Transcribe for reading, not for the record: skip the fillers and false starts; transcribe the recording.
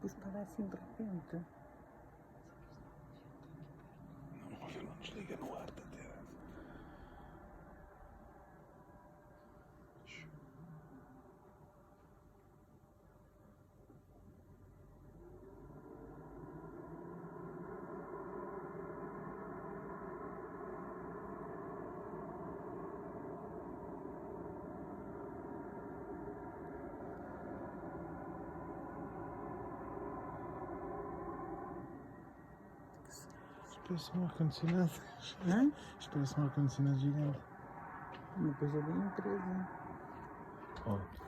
pus parece embrulhante. Não, olha, não desliga no ar, Tatiana. Parece um ar-condicionado. Hã? Isto parece um ar-condicionado gigante. Uma coisa bem presa. Oh.